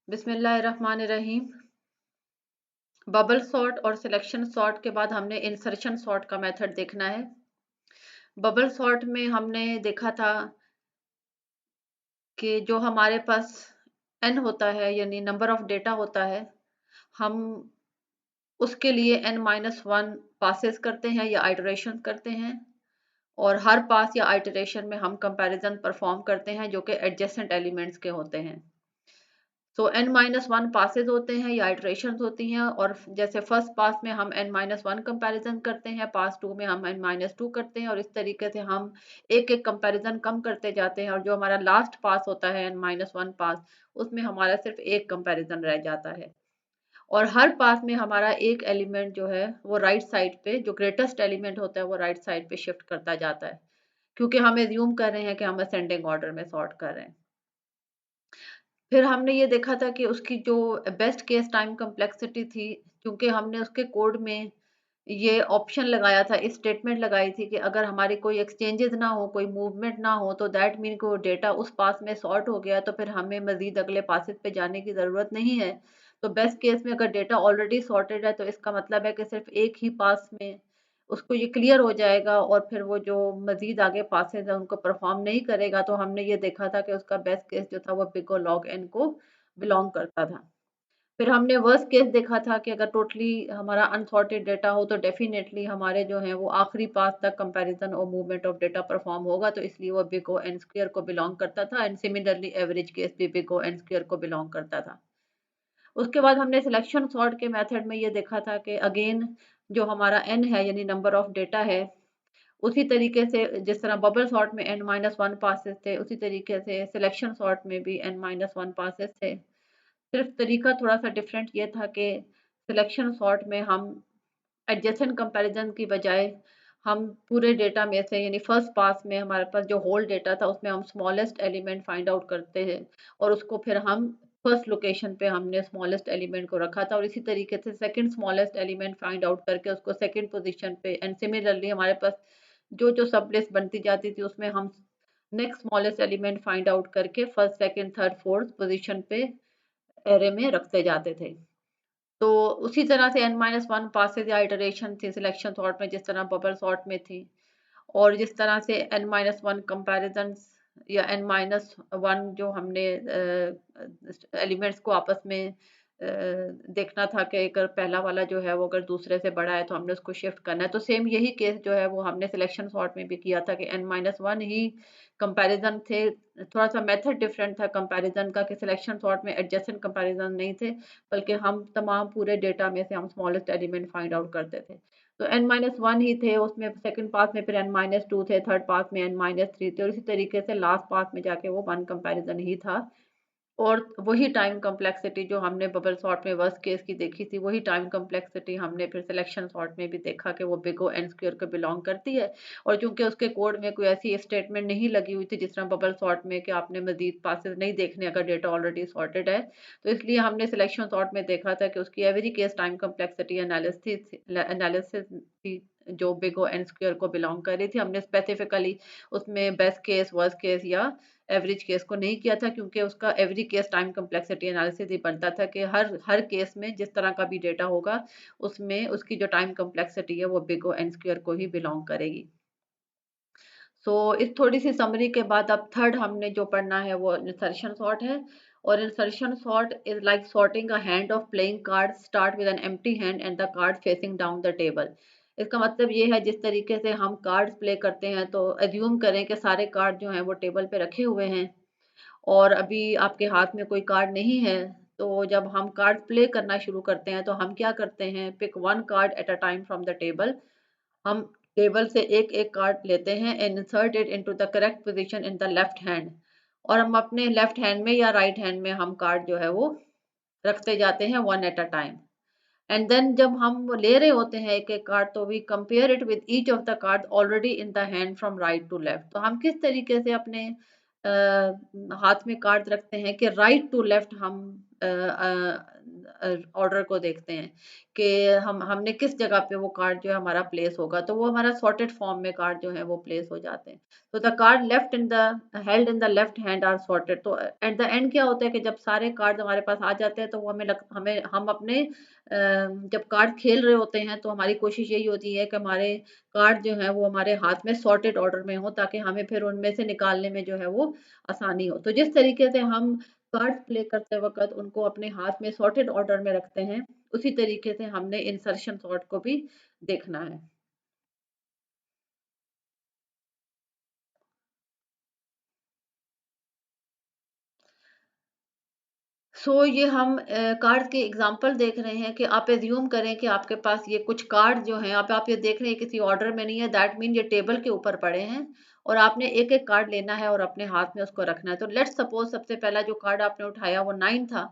बिस्मिल्लाहिर्रहमानिर्रहीम। Bubble sort और selection sort के बाद हमने इंसर्शन सॉर्ट का मेथड देखना है। बबल सॉर्ट में हमने देखा था कि जो हमारे पास n होता है यानी नंबर ऑफ डेटा होता है, हम उसके लिए n-1 पासेस करते हैं या आइटरेशन करते हैं और हर पास या आइटरेशन में हम कंपैरिजन परफॉर्म करते हैं जो कि एडजेसेंट एलिमेंट्स के होते हैं। तो n-1 पासेस होते हैं या इटरेशंस होती हैं और जैसे फर्स्ट पास में हम n-1 कंपैरिजन करते हैं, पास 2 में हम n-2 करते हैं और इस तरीके से हम एक एक कंपैरिजन कम करते जाते हैं और जो हमारा लास्ट पास होता है n-1 पास, उसमें हमारा सिर्फ एक कंपैरिजन रह जाता है और हर पास में हमारा एक एलिमेंट जो है वो राइट साइड पे, जो ग्रेटेस्ट एलिमेंट होता है वो राइट साइड पे शिफ्ट करता जाता है, क्योंकि हम एज्यूम कर रहे हैं कि हम असेंडिंग ऑर्डर में सॉर्ट कर रहे हैं। फिर हमने ये देखा था कि उसकी जो बेस्ट केस टाइम कम्प्लेक्सिटी थी, क्योंकि हमने उसके कोड में ये ऑप्शन लगाया था, इस स्टेटमेंट लगाई थी कि अगर हमारी कोई एक्सचेंजेस ना हो, कोई मूवमेंट ना हो, तो दैट मीन को डेटा उस पास में सॉर्ट हो गया, तो फिर हमें मजीद अगले पासेस पे जाने की ज़रूरत नहीं है। तो बेस्ट केस में अगर डेटा ऑलरेडी सॉर्टेड है तो इसका मतलब है कि सिर्फ एक ही पास में उसको ये क्लियर हो जाएगा और फिर वो जो मजीद आगे पासेस है उनको परफॉर्म नहीं करेगा। तो हमने ये देखा था कि उसका बेस्ट केस जो था वो बिग O log n को बिलोंग करता था। फिर हमने वर्स्ट केस देखा था कि अगर टोटली हमारा अनसॉर्टेड डेटा हो तो डेफिनेटली हमारे जो हैं वो आखिरी पास तक कंपैरिजन और मूवमेंट ऑफ डेटा परफॉर्म होगा, तो इसलिए वो बिग O n स्क्वायर को बिलोंग करता था एंड सिमिलरली एवरेज केस भी बिग O n स्क्वायर को बिलोंग करता था। उसके बाद हमने सिलेक्शन सॉर्ट के मेथड में ये देखा था कि अगेन जो हमारा n है यानी नंबर ऑफ डेटा है, उसी तरीके से जिस तरह बबल सॉर्ट में n-1 पासेस थे, उसी तरीके से सिलेक्शन सॉर्ट में भी n-1 पासेस थे। सिर्फ तरीका थोड़ा सा डिफरेंट ये था कि सिलेक्शन सॉर्ट में हम एडजेसेंट कंपैरिजन की बजाय हम पूरे डेटा में से यानी फर्स्ट पास में हमारे पास जो होल डेटा था उसमें हम स्मॉलेस्ट एलिमेंट फाइंड आउट करते हैं और उसको फिर हम फर्स्ट लोकेशन पे हमने स्मॉलेस्ट एलिमेंट को रखा था और इसी तरीके से second smallest element find out करके उसको सेकंड पोजीशन पे एंड सिमिलरली हमारे पास जो जो सब लिस्ट बनती जाती थी उसमें हम next smallest element find out करके first second third fourth position पे एरे में रखते जाते थे। तो उसी तरह से n-1 पासेस या इटरेशन थी सिलेक्शन सॉर्ट में जिस तरह बबल सॉर्ट में थी और जिस तरह से n-1 कंपैरिजंस या n-1 जो हमने एलिमेंट्स को आपस में देखना था कि अगर पहला वाला जो है वो अगर दूसरे से बड़ा है तो हमने उसको शिफ्ट करना है, तो सेम यही केस जो है वो हमने सिलेक्शन सॉर्ट में भी किया था कि n-1 ही कंपैरिजन थे। थोड़ा सा मेथड डिफरेंट था कंपैरिजन का कि सिलेक्शन सॉर्ट में एडजेसेंट कंपैरिजन नहीं थे, बल्कि हम तमाम पूरे डेटा में से हम स्मॉलेस्ट एलिमेंट फाइंड आउट करते थे। तो n-1 ही थे उसमें, सेकंड पास में फिर n-2 थे, थर्ड पास में n-3 थे और इसी तरीके से लास्ट पास में जाके वो वन कंपैरिजन ही था और वही टाइम कम्प्लेक्सिटी जो हमने बबल सॉर्ट में वर्स्ट केस की देखी थी, वही टाइम कम्प्लेक्सिटी हमने फिर सिलेक्शन सॉर्ट में भी देखा कि वो बिग O n स्क्वायर को बिलोंग करती है और चूंकि उसके कोड में कोई ऐसी स्टेटमेंट नहीं लगी हुई थी जिस तरह बबल सॉर्ट में कि आपने मजीद पासेस नहीं देखने अगर डेटा ऑलरेडी सॉर्टेड है, तो इसलिए हमने सिलेक्शन सॉर्ट में देखा था कि उसकी every case time complexity analysis थी जो बिग O n स्क्वायर को बिलोंग कर रही थी। हमने स्पेसिफिकली उसमें बेस्ट केस, वर्स्ट केस या एवरेज केस को नहीं किया था, क्योंकि उसका every case time complexity analysis ही बनता था कि हर हर केस में जिस तरह का भी डेटा होगा उसमें उसकी जो टाइम कम्प्लेक्सिटी है वो बिग O n स्क्वायर को ही बिलोंग करेगी। इस थोड़ी सी समरी के बाद अब थर्ड हमने जो पढ़ना है वो इंसर्शन सॉर्ट है और insertion sort is like sorting a hand of playing card, start with an empty hand and the card facing down the table. इसका मतलब ये है जिस तरीके से हम कार्ड्स प्ले करते हैं तो एज्यूम करें कि सारे कार्ड जो हैं वो टेबल पे रखे हुए हैं और अभी आपके हाथ में कोई कार्ड नहीं है। तो जब हम कार्ड प्ले करना शुरू करते हैं तो हम क्या करते हैं, pick one card at a time from the table. हम टेबल से एक एक कार्ड लेते हैं and insert it into the correct position in the left hand और हम अपने लेफ्ट हैंड में या राइट हैंड में हम कार्ड जो है वो रखते जाते हैं one at a time. And then जब हम वो ले रहे होते हैं एक एक कार्ड तो we compare it with each of the card already in the hand from right to left. तो हम किस तरीके से अपने हाथ में कार्ड रखते हैं कि राइट टू लेफ्ट हम ऑर्डर को देखते हैं कि हमने किस जगह पे वो कार्ड जो है हमारा प्लेस होगा, तो वो हमारा सॉर्टेड फॉर्म में कार्ड जो है वो प्लेस हो जाते हैं। तो the card left in the held in the left hand are sorted. तो एट द एंड क्या होता है कि जब सारे कार्ड हमारे पास आ जाते हैं तो वो हमें हम अपने जब कार्ड खेल रहे होते हैं तो हमारी कोशिश यही होती है कि हमारे कार्ड जो है वो हमारे हाथ में सॉर्टेड ऑर्डर में हो, ताकि हमें फिर उनमें से निकालने में जो है वो आसानी हो। तो जिस तरीके से हम कार्ड्स प्ले करते वक़्त उनको अपने हाथ में सॉर्टेड ऑर्डर में रखते हैं, उसी तरीके से हमने इंसर्शन सॉर्ट को भी देखना है। ये हम कार्ड्स के एग्जांपल देख रहे हैं कि आप एज्यूम करें कि आपके पास ये कुछ कार्ड जो हैं, आप ये देख रहे हैं किसी ऑर्डर में नहीं है, दैट मीन ये टेबल के ऊपर पड़े हैं और आपने एक-एक कार्ड लेना है और अपने हाथ में उसको रखना है। तो लेट्स सपोज़ सबसे पहला जो कार्ड आपने उठाया वो 9 था,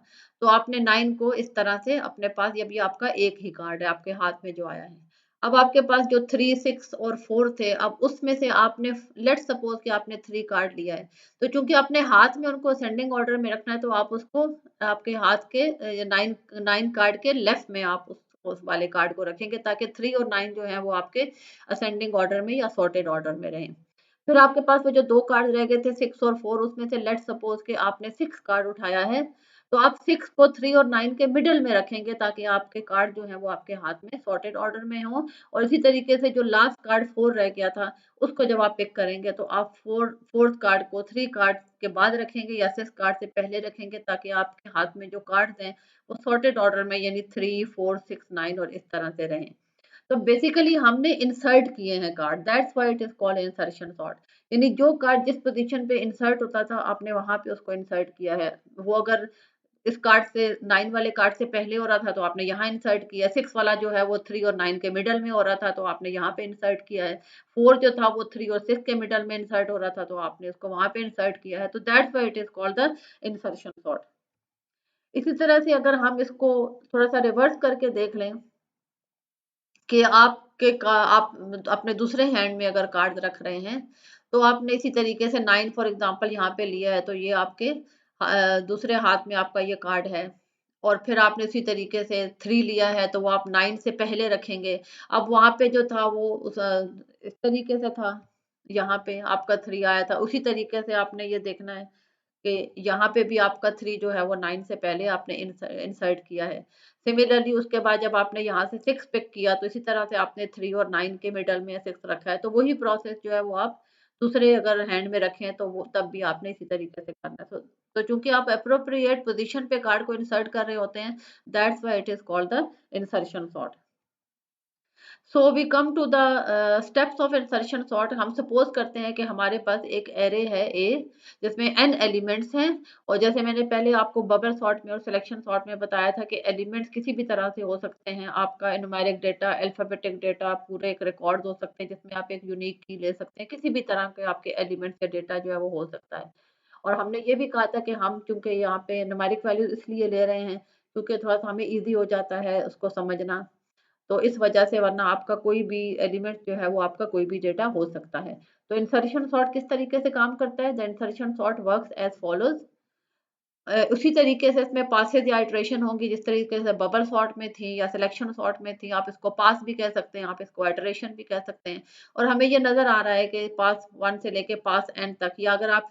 तो आपने 9 को इस तरह से अपने पास, ये भी आपका एक ही कार्ड है आपके हाथ में जो आया है। अब आपके पास जो 3, 6 और 4 थे, अब उसमें से आपने लेट्स सपोज़ कि आपने 3 कार्ड लिया है। तो चूँकि अपने हाथ में उनको असेंडिंग ऑर्डर में रखना है, तो आप उसको आपके हाथ के 9 कार्ड के लेफ्ट में आप उस वाले कार्ड को रखेंगे, ताकि 3 और 9 जो है वो आपके असेंडिंग ऑर्डर में या सॉर्टेड ऑर्डर में रहें। फिर आपके पास वो जो 2 कार्ड रह गए थे 6 और 4, उसमें से लेट्स सपोज़ कि आपने 6 कार्ड उठाया है, तो आप 6 को 3 और 9 के मिडल में रखेंगे, ताकि आपके कार्ड जो हैं वो आपके हाथ में सॉर्टेड ऑर्डर में हों। और इसी तरीके से जो लास्ट कार्ड 4 रह गया था, उसको जब आप पिक करेंगे तो आप 4th कार्ड को 3 कार्ड के बाद रखेंगे या 6 कार्ड से पहले रखेंगे, ताकि आपके हाथ में जो कार्ड्स हैं वो सॉर्टेड ऑर्डर में, यानी 3, 4, 6, 9 और इस तरह से रहें। तो बेसिकली हमने इंसर्ट किए हैं card, that's why it is called insertion sort. यानी जो कार्ड जिस पोजीशन पे इंसर्ट होता था आपने वहां पे उसको इंसर्ट किया है। वो अगर इस कार्ड से 9 वाले कार्ड से पहले हो रहा था तो आपने यहाँ इंसर्ट किया, 6 वाला जो है वो 3 और 9 के मिडल में हो रहा था तो आपने यहाँ पे इंसर्ट किया है, 4 जो था वो 3 और 6 के मिडल में इंसर्ट हो रहा था तो आपने उसको वहां पे इंसर्ट किया है। तो that's why it is called the insertion sort. इसी तरह से अगर हम इसको थोड़ा सा रिवर्स करके देख लें कि आप अपने दूसरे हैंड में अगर कार्ड रख रहे हैं, तो आपने इसी तरीके से 9 फॉर एग्जांपल यहाँ पे लिया है, तो ये आपके दूसरे हाथ में आपका ये कार्ड है। और फिर आपने उसी तरीके से 3 लिया है, तो वो आप 9 से पहले रखेंगे। अब वहाँ पे जो था वो इस तरीके से था, यहाँ पे आपका 3 आया था, उसी तरीके से आपने ये देखना है कि यहाँ पे भी आपका 3 जो है वो 9 से पहले आपने इंसर्ट किया है। सिमिलरली उसके बाद जब आपने यहाँ से 6 पिक किया, तो इसी तरह से आपने 3 और 9 के मिडल में 6 रखा है। तो वही प्रोसेस जो है वो आप दूसरे अगर हैंड में रखें तो वो तब भी आपने इसी तरीके से करना है। तो चूँकि आप एप्रोप्रिएट पोज़ीशन पे कार्ड को इंसर्ट कर रहे होते हैं, that's why it is called the insertion sort. So we come to the steps of insertion sort. हम सपोज करते हैं कि हमारे पास एक एरे है ए, जिसमें n एलिमेंट्स हैं। और जैसे मैंने पहले आपको बबल सॉर्ट में और सिलेक्शन सॉर्ट में बताया था कि एलिमेंट्स किसी भी तरह से हो सकते हैं। आपका न्यूमेरिक डेटा, अल्फाबेटिक डेटा, पूरे एक रिकॉर्ड हो सकते हैं जिसमें आप एक यूनिक की ले सकते हैं। किसी भी तरह के आपके एलिमेंट्स का डेटा जो है वो हो सकता है। और हमने ये भी कहा था कि हम क्योंकि यहाँ पे न्यूमेरिक वैल्यू इसलिए ले रहे हैं क्योंकि थोड़ा सा हमें ईजी हो जाता है उसको समझना। तो इस वजह से, वरना आपका कोई भी एलिमेंट जो है वो आपका कोई भी डेटा हो सकता है। तो इंसर्शन सॉर्ट किस तरीके से काम करता है? The insertion sort works as follows. उसी तरीके से इसमें पासेज या इटरेशन होंगी जिस तरीके से बबल सॉर्ट में थी या सिलेक्शन सॉर्ट में थी। आप इसको पास भी कह सकते हैं, आप इसको इटरेशन भी कह सकते हैं। और हमें ये नजर आ रहा है कि पास 1 से लेके पास n तक, या अगर आप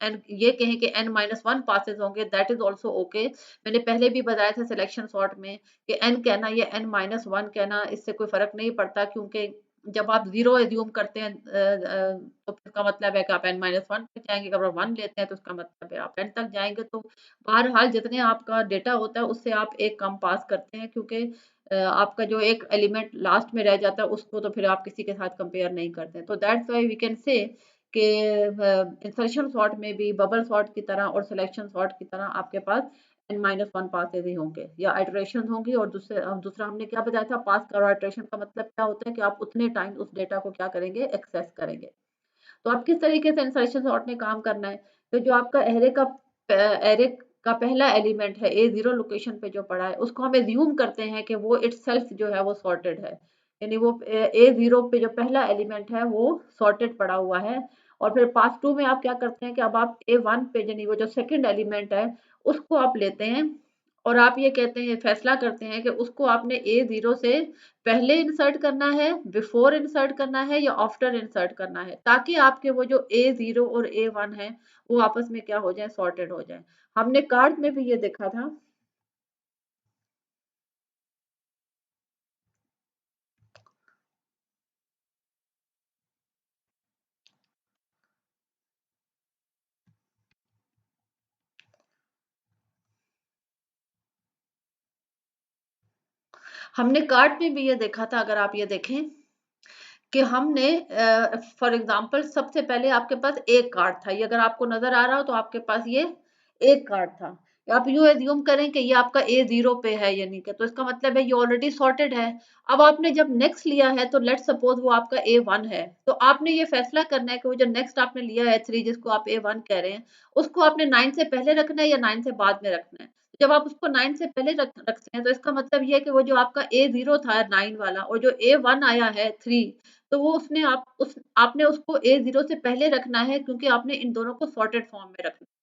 n ये कहें कि n-1 पासेज होंगे, दैट इज ऑल्सो ओके। मैंने पहले भी बताया था सिलेक्शन सॉर्ट में कि n कहना या n-1 कहना इससे कोई फर्क नहीं पड़ता, क्योंकि जब आप 0 एज्यूम करते हैं तो इसका मतलब है कि आप n-1 तक जाएँगे, अगर आप 1 लेते हैं तो इसका मतलब है आप n तक जाएँगे। तो बहरहाल जितने आपका डेटा होता है उससे आप एक कम पास करते हैं, क्योंकि आपका जो एक एलिमेंट लास्ट में रह जाता है उसको तो फिर आप किसी के साथ कंपेयर नहीं करते हैं। तो that's why we can say कि इंसर्शन सॉर्ट में भी बबल सॉर्ट की तरह और सिलेक्शन सॉर्ट की तरह आपके पास n-1 पासेज ही होंगे या इटरेशन होंगी। और दूसरा हमने क्या बताया था, पास का और इटरेशन का मतलब क्या होता है कि आप उतने टाइम उस डेटा को क्या करेंगे, एक्सेस करेंगे। तो आप किस तरीके से इंसर्शन सॉर्ट में काम करना है, तो जो आपका एरे का पहला एलिमेंट है ए जीरो लोकेशन पे जो पड़ा है, उसको हम एज्यूम करते हैं कि वो इटसेल्फ जो है वो सॉर्टेड है। यानी वो ए जीरो पे जो पहला एलिमेंट है वो सॉर्टेड पड़ा हुआ है। और फिर पास टू में आप क्या करते हैं कि अब आप ए वन पे, यानी वो जो सेकंड एलिमेंट है उसको आप लेते हैं और आप ये कहते हैं, फैसला करते हैं कि उसको आपने A0 से पहले इंसर्ट करना है, बिफोर इंसर्ट करना है या आफ्टर इंसर्ट करना है, ताकि आपके वो जो A0 और A1 है वो आपस में क्या हो जाए, सॉर्टेड हो जाए। हमने कार्ड में भी ये देखा था। हमने कार्ड में भी ये देखा था, अगर आप ये देखें कि हमने फॉर एग्जांपल सबसे पहले आपके पास एक कार्ड था, ये अगर आपको नजर आ रहा हो तो आपके पास ये एक कार्ड था। आप यूं एज्यूम करें कि ये आपका A0 पे है, यानी कि तो इसका मतलब है ये ऑलरेडी सॉर्टेड है। अब आपने जब नेक्स्ट लिया है तो लेट्स सपोज वो आपका A1 है, तो आपने ये फैसला करना है कि वो जो नेक्स्ट आपने लिया है 3, जिसको आप A1 कह रहे हैं, उसको आपने 9 से पहले रखना है या 9 से बाद में रखना है। जब आप उसको 9 से पहले रखते हैं तो इसका मतलब ये है कि वो जो आपका A0 था 9 वाला और जो A1 आया है 3, तो वो उसने आपने उसको A0 से पहले रखना है, क्योंकि आपने इन दोनों को सॉर्टेड फॉर्म में रखना है।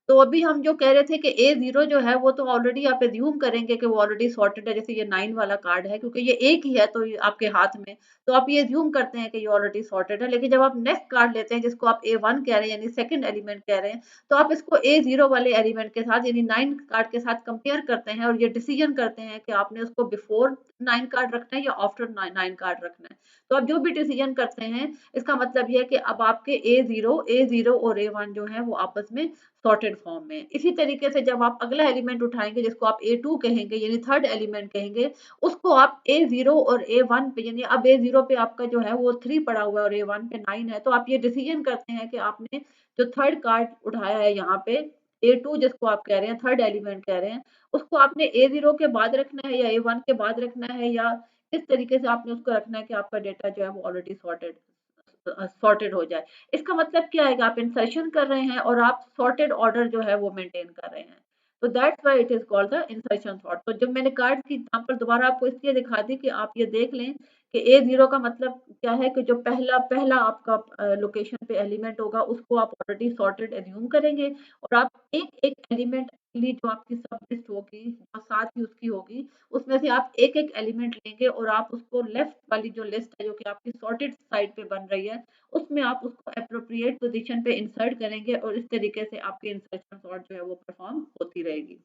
तो अभी हम जो कह रहे थे कि A0 जो है वो तो ऑलरेडी आप एज्यूम करेंगे कि वो ऑलरेडी सॉर्टेड है, जैसे ये 9 वाला कार्ड है, क्योंकि ये एक ही है तो ये आपके हाथ में, तो आप ये एज्यूम करते हैं कि ये ऑलरेडी सॉर्टेड है। लेकिन जब आप नेक्स्ट कार्ड लेते हैं जिसको आप A1 कह रहे हैं, यानी सेकंड एलिमेंट कह रहे हैं, तो आप इसको A0 वाले एलिमेंट के साथ यानी 9 कार्ड के साथ कंपेयर करते हैं और ये डिसीजन करते हैं कि आपने उसको बिफोर 9 कार्ड रखना है या आफ्टर 9 कार्ड रखना है। तो आप जो भी डिसीजन करते हैं, इसका मतलब ये है कि अब आपके A0 और A1 जो है वो आपस में सॉर्टेड फॉर्म में। इसी तरीके से जब आप अगला एलिमेंट उठाएंगे जिसको आप A2 कहेंगे, यानी थर्ड एलिमेंट कहेंगे, उसको आप A0 और A1 पे, यानी अब A0 पे आपका जो है वो 3 पड़ा हुआ है और A1 पे 9 है, तो आप ये डिसीजन करते हैं कि आपने जो थर्ड कार्ड उठाया है यहाँ पे A2, जिसको आप कह रहे हैं थर्ड एलिमेंट कह रहे हैं, उसको आपने A0 के बाद रखना है या A1 के बाद रखना है, या किस तरीके से आपने उसको रखना है कि आपका डेटा जो है वो ऑलरेडी सॉर्टेड हो जाए। इसका मतलब क्या है कि आप इंसर्शन कर रहे हैं और आप सॉर्टेड ऑर्डर जो है वो मेंटेन कर रहे हैं। तो that's why it is called the insertion sort. तो जब मैंने कार्ड की एग्जांपल दोबारा आपको इसलिए दिखा दी कि आप ये देख लें कि A0 का मतलब क्या है, कि जो पहला पहला आपका लोकेशन पे एलिमेंट होगा उसको आप ऑलरेडी सॉर्टेड एज्यूम करेंगे, और आप एक एक एलिमेंट जो आपकी सब लिस्ट होगी जो साथ ही उसकी होगी, उसमें से आप एक एक एलिमेंट लेंगे और आप उसको लेफ्ट वाली जो लिस्ट है जो कि आपकी सॉर्टेड साइड पे बन रही है, उसमें आप उसको एप्रोप्रिएट पोजीशन पे इंसर्ट करेंगे, और इस तरीके से आपकी इंसर्शन सॉर्ट जो है वो परफॉर्म होती रहेगी।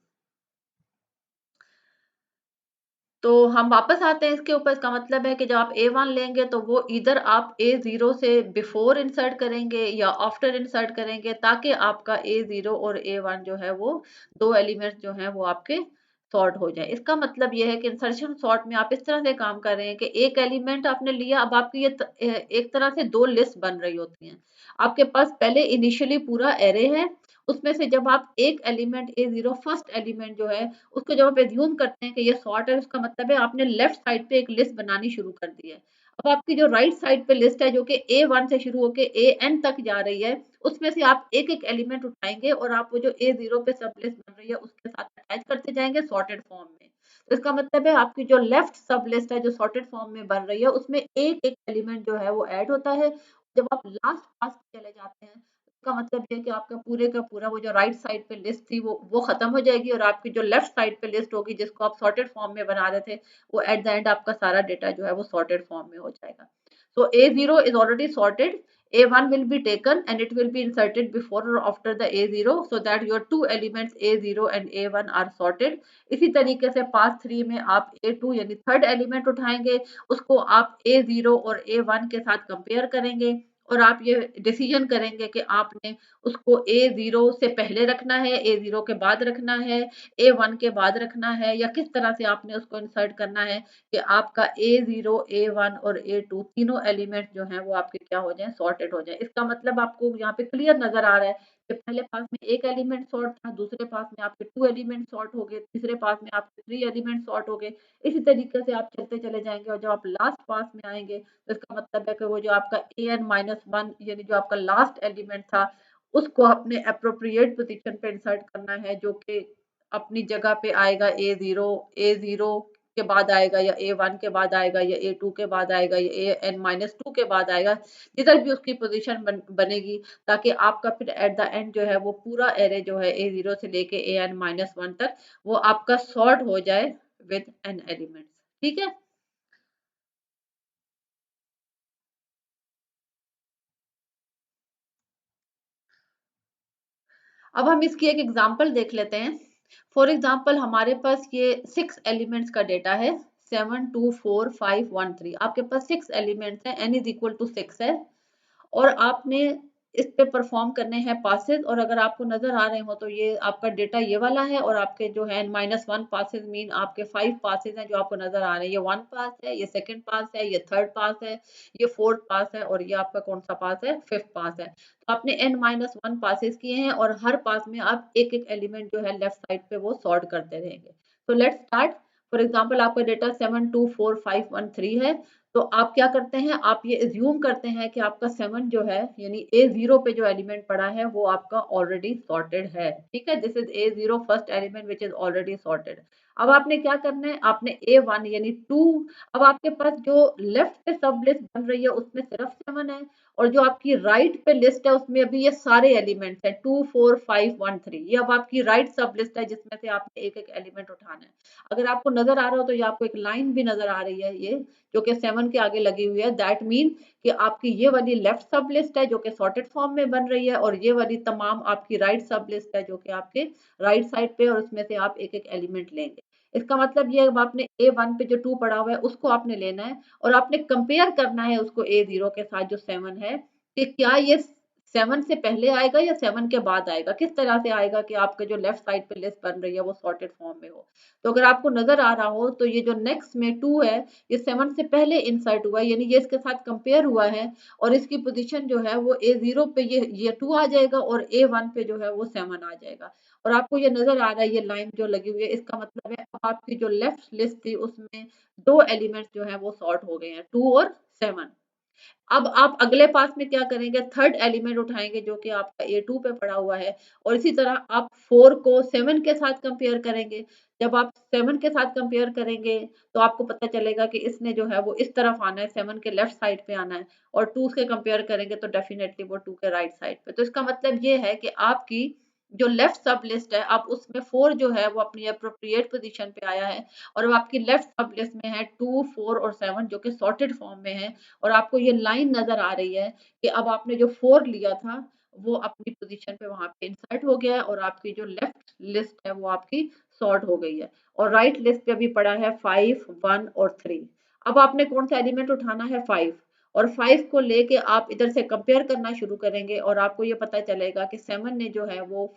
तो हम वापस आते हैं इसके ऊपर। इसका मतलब है कि जब आप A1 लेंगे तो वो इधर आप A0 से बिफोर इंसर्ट करेंगे या आफ्टर इंसर्ट करेंगे, ताकि आपका A0 और A1 जो है वो दो एलिमेंट्स जो हैं वो आपके सॉर्ट हो जाए। इसका मतलब ये है कि इंसर्शन सॉर्ट में आप इस तरह से काम कर रहे हैं कि एक एलिमेंट आपने लिया, अब आपकी एक तरह से दो लिस्ट बन रही होती हैं। आपके पास पहले इनिशियली पूरा एरे है, उसमें से जब आप एक एलिमेंट A0 फर्स्ट एलिमेंट जो है उसको जब आप एज्यूम करते हैं कि ये सॉर्ट है, उसका मतलब है आपने लेफ्ट साइड पे एक लिस्ट बनानी शुरू कर दी है। अब आपकी जो राइट साइड पे लिस्ट है जो कि A1 से शुरू होके AN तक जा रही है, उसमें से आप एक एक एलिमेंट उठाएंगे और आप वो जो A0 पे सब लिस्ट बन रही है उसके साथ अटैच करते जाएंगे सॉर्टेड फॉर्म में। तो इसका मतलब है आपकी जो लेफ्ट सब लिस्ट है जो सॉर्टेड फॉर्म में बन रही है उसमें एक एक एलिमेंट जो है वो ऐड होता है। जब आप लास्ट पास चले जाते हैं, इसका मतलब ये है कि आपका पूरे का पूरा वो जो राइट साइड पे लिस्ट थी वो खत्म हो जाएगी, और आपकी जो लेफ्ट साइड पे लिस्ट होगी जिसको आप सॉर्टेड फॉर्म में बना रहे थे, वो एट द एंड आपका सारा डेटा जो है वो सॉर्टेड फॉर्म में हो जाएगा। So A0 is already sorted. A1 will be taken and it will be inserted before or after the A0, so that your two elements A0 and A1 are sorted. इसी तरीके से पास 3 में आप A2 यानी third element उठाएंगे, उसको आप A0 और A1 के साथ कंपेयर करेंगे, और आप ये डिसीजन करेंगे कि आपने उसको A0 से पहले रखना है, A0 के बाद रखना है, A1 के बाद रखना है, या किस तरह से आपने उसको इंसर्ट करना है कि आपका A0, A1 और A2 तीनों एलिमेंट जो हैं वो आपके क्या हो जाएं, सॉर्टेड हो जाएं। इसका मतलब आपको यहाँ पे क्लियर नजर आ रहा है कि पहले पास में एक एलिमेंट सॉर्ट था, दूसरे पास में आपके 2 एलिमेंट सॉर्ट हो गए, तीसरे पास में आपके 3 एलिमेंट सॉर्ट हो गए। इसी तरीके से आप चलते चले जाएंगे, और जब आप लास्ट पास में आएंगे तो इसका मतलब है कि वो जो आपका AN-1 यानी जो आपका लास्ट एलिमेंट था, उसको आपने अप्रोप्रिएट पोजीशन पे इंसर्ट करना है, जो कि अपनी जगह पे आएगा A0 के बाद आएगा या A1 के बाद आएगा या A2 के बाद आएगा या AN-2 के बाद आएगा, जिधर भी उसकी पोजीशन बनेगी, ताकि आपका फिर एट द एंड जो है वो पूरा एरे जो है A0 से लेके AN-1 तक वो आपका सॉर्ट हो जाए विद एन एलिमेंट। ठीक है। अब हम इसकी एक एग्जांपल देख लेते हैं। फॉर एग्जांपल हमारे पास ये 6 एलिमेंट्स का डेटा है, 7 2 4 5 1 3। आपके पास 6 एलिमेंट्स हैं, n इज इक्वल टू 6 है, और आपने इस पे परफॉर्म करने हैं पासेस। और अगर आपको नजर आ रहे हो तो ये आपका डेटा ये वाला है, और आपके जो है -1 पासेस मीन आपके 5 पासेस हैं जो आपको नजर आ रहे हैं। ये 1 पास है, ये सेकंड पास है, ये थर्ड पास है, ये फोर्थ पास है, और ये आपका कौन सा पास है, फिफ्थ पास है। तो आपने n-1 पासेस किए हैं, और हर पास में आप एक एक एलिमेंट जो है लेफ्ट साइड पे वो सॉर्ट करते रहेंगे। तो लेट्स स्टार्ट। फॉर एग्जाम्पल आपका डेटा 7 2 4 5 1 3 है। तो आप क्या करते हैं, आप ये एज्यूम करते हैं कि आपका 7 जो है यानी A0 पे जो एलिमेंट पड़ा है वो आपका ऑलरेडी सॉर्टेड है। ठीक है, this is A0 first element which is already sorted. अब आपने क्या करना है, आपने A1 यानी 2, अब आपके पास जो लेफ्ट पे सब लिस्ट बन रही है उसमें सिर्फ 7 है, और जो आपकी राइट पे लिस्ट है उसमें अभी ये सारे एलिमेंट्स हैं 2 4 5 1 3। ये अब आपकी राइट सब लिस्ट है जिसमें से आपने एक एक एलिमेंट उठाना है। अगर आपको नजर आ रहा हो तो ये आपको एक लाइन भी नजर आ रही है, ये जो कि 7 के आगे लगी हुई है। दैट मीन कि आपकी ये वाली लेफ्ट सब लिस्ट है जो कि सॉर्टेड फॉर्म में बन रही है, और ये वाली तमाम आपकी राइट सब लिस्ट है जो कि आपके राइट साइड पे, और उसमें से आप एक एक एलिमेंट लेंगे। इसका मतलब ये अब आपने A1 पे जो 2 पड़ा हुआ है उसको आपने लेना है, और आपने कंपेयर करना है उसको A0 के साथ जो 7 है, कि क्या ये 7 से पहले आएगा या 7 के बाद आएगा। किस तरह से आएगा कि आपके जो लेफ्ट साइड पे लिस्ट बन रही है वो सॉर्टेड फॉर्म में हो। तो अगर आपको नजर आ रहा हो तो ये जो नेक्स्ट में 2 है, ये 7 से पहले इंसर्ट हुआ है, यानी ये इसके साथ कंपेयर हुआ है, और इसकी पोजीशन जो है वो A0 पे ये 2 आ जाएगा, और A1 पे जो है वो 7 आ जाएगा। और आपको ये नजर आ रहा है ये लाइन जो लगी हुई है, इसका मतलब है अब आपकी जो लेफ्ट लिस्ट थी उसमें दो एलिमेंट्स जो है वो सॉर्ट हो गए हैं, 2 और 7। अब आप अगले पास में क्या करेंगे, थर्ड एलिमेंट उठाएंगे जो कि आपका A2 पे पड़ा हुआ है, और इसी तरह आप 4 को 7 के साथ कंपेयर करेंगे। जब आप 7 के साथ कंपेयर करेंगे तो आपको पता चलेगा कि इसने जो है वो इस तरफ आना है, 7 के लेफ्ट साइड पे आना है, और 2 से कंपेयर करेंगे तो डेफिनेटली वो 2 के राइट साइड पे। तो इसका मतलब ये है कि आपकी जो लेफ्ट सब लिस्ट है, आप उसमें 4 जो है वो अपनी अप्रोप्रिएट पोजीशन पे आया है, और वो आपकी लेफ्ट सब लिस्ट में है 2 4 और 7 जो कि सॉर्टेड फॉर्म में है। और आपको ये लाइन नजर आ रही है कि अब आपने जो 4 लिया था वो अपनी पोजीशन पे वहां पे इंसर्ट हो गया है, और आपकी जो लेफ्ट लिस्ट है वो आपकी सॉर्ट हो गई है, और राइट लिस्ट पे भी पड़ा है 5 1 और 3। अब आपने कौन सा एलिमेंट उठाना है, 5, और 5 को लेके आप इधर से कंपेयर करना शुरू करेंगे, और आपको ये पता चलेगा कि 7 ने जो है वो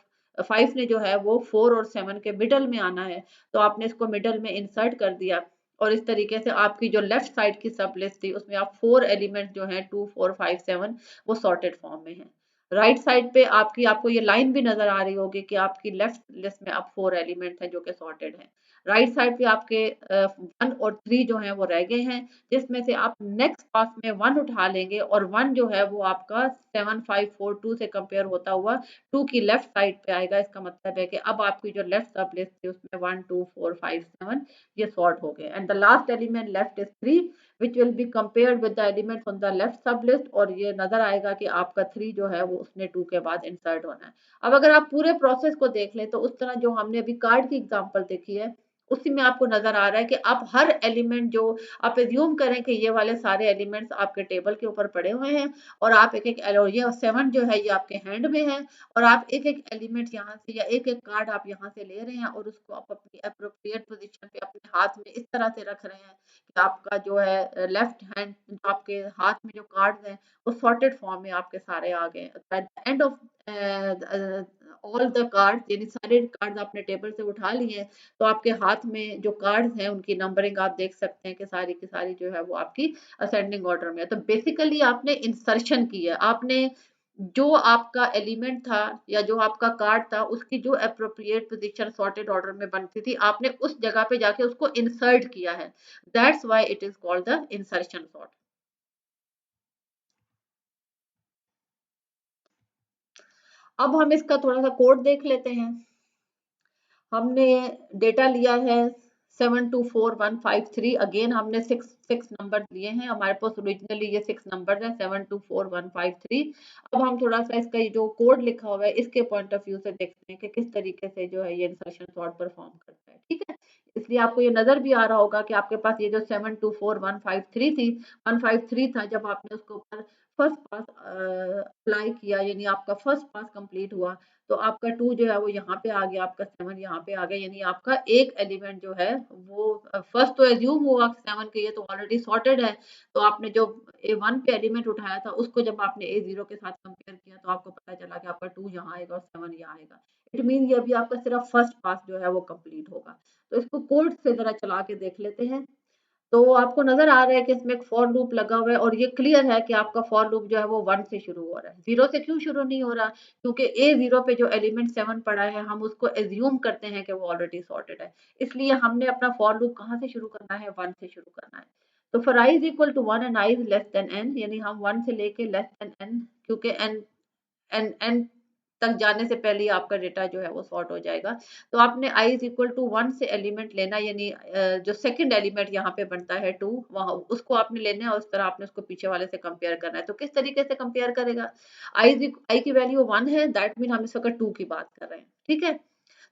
5 ने जो है वो 4 और 7 के मिडल में आना है, तो आपने इसको मिडल में इंसर्ट कर दिया। और इस तरीके से आपकी जो लेफ्ट साइड की सब लिस्ट थी उसमें आप 4 एलिमेंट जो हैं 2 4 5 7 वो सॉर्टेड फॉर्म में हैं। राइट साइड पे आपकी आपको ये लाइन भी नजर आ रही होगी कि आपकी लेफ्ट लिस्ट में अब 4 एलिमेंट हैं जो कि सॉर्टेड हैं। राइट साइड पे आपके 1 और 3 जो हैं वो रह गए हैं, जिसमें से आप नेक्स्ट पास में 1 उठा लेंगे, और 1 जो है वो आपका 7 5 4 2 से कंपेयर होता हुआ 2 की लेफ्ट साइड पे आएगा। इसका मतलब है कि अब आपकी जो लेफ्ट सब लिस्ट थी उसमें 1 2 4 5 7 ये सॉर्ट हो गए, and the last element left is 3 which will be compared with the elements on the left sublist, और ये नजर आएगा कि आपका 3 जो है वो उसने 2 के बाद इंसर्ट होना है। अब अगर आप पूरे प्रोसेस को देख लें तो उस तरह जो हमने अभी कार्ड की एग्जांपल देखी है उसी में आपको नजर आ रहा है कि आप हर एलिमेंट जो आप एज्यूम करें कि ये वाले सारे एलिमेंट्स आपके टेबल के ऊपर पड़े हुए हैं, और आप एक एक ये 7 जो है ये आपके हैंड में है, और आप एक एक एलिमेंट यहाँ से या एक एक कार्ड आप यहाँ से ले रहे हैं, और उसको आप अपनी अप्रोप्रिएट पोजीशन पे अपने हाथ में इस तरह से रख रहे हैं कि आपका जो है लेफ्ट हैंड जो आपके हाथ में जो कार्ड्स हैं वो सॉर्टेड फॉर्म में आपके सारे आ गए। Eight the end of all the cards, यानी सारे कार्ड्स आपने टेबल से उठा लिए हैं, तो आपके हाथ में जो कार्ड्स हैं उनकी नंबरिंग आप देख सकते हैं कि सारी की सारी जो है वो आपकी असेंडिंग ऑर्डर में है। तो बेसिकली आपने इंसर्शन की है, आपने जो आपका एलिमेंट था या जो आपका कार्ड था उसकी जो अप्रोप्रिएट पोजीशन सॉर्टेड ऑर्डर में बनती थी आपने उस जगह पे जाके उसको इंसर्ट किया है। That's why it is called the insertion sort. अब हम इसका थोड़ा सा कोड देख लेते हैं। हमने डेटा लिया है 724153। अगेन हमने सिक्स नंबर लिए हैं, हमारे पास ओरिजिनली ये 6 नंबर है 724153। अब हम थोड़ा सा इसका ये जो कोड लिखा हुआ है इसके पॉइंट ऑफ व्यू से देखते हैं कि किस तरीके से जो है ये इंसर्शन सॉर्ट परफॉर्म करता है। ठीक है, इसलिए आपको ये नजर भी आ रहा होगा कि आपके पास ये जो 724153 थी, 153 था, जब आपने उसके ऊपर फर्स्ट पास अप्लाई किया यानी आपका फर्स्ट पास कंप्लीट हुआ, तो आपका 2 जो है वो यहाँ पे आ गया, आपका 7 यहाँ पे आ गया, यानी आपका एक एलिमेंट जो है वो फर्स्ट तो एज्यूम हुआ 7 के ये तो ऑलरेडी सॉर्टेड है, तो आपने जो A1 पे एलिमेंट उठाया था उसको जब आपने A0 के साथ कंपेयर किया तो आपको पता चला कि आपका 2 यहाँ आएगा और 7 यहाँ आएगा। इट मीन ये अभी आपका सिर्फ फर्स्ट पास जो है वो कंप्लीट होगा। तो इसको कोड से जरा चला के देख लेते हैं। तो आपको नजर आ रहा है कि इसमें एक फॉर लूप लगा हुआ है और ये क्लियर है कि आपका फॉर लूप जो है वो 1 से शुरू हो रहा है। 0 से क्यों शुरू नहीं हो रहा? क्योंकि A0 पे जो एलिमेंट 7 पड़ा है हम उसको एज्यूम करते हैं कि वो ऑलरेडी सॉर्टेड है, इसलिए हमने अपना फॉर लूप कहाँ से शुरू करना है? 1 से शुरू करना है। तो for i is equal to 1 and i is less than n, यानी हम 1 से लेके लेस देन n, क्योंकि n तक जाने से पहले ही आपका डेटा जो है वो सॉर्ट हो जाएगा। तो आपने i इज इक्वल टू 1 से एलिमेंट लेना, यानी जो सेकंड एलिमेंट यहाँ पे बनता है 2, वहाँ उसको आपने लेना है और उस तरह आपने उसको पीछे वाले से कंपेयर करना है। तो किस तरीके से कंपेयर करेगा? i की वैल्यू 1 है, दैट मीन हम इस वक्त 2 की बात कर रहे हैं। ठीक है,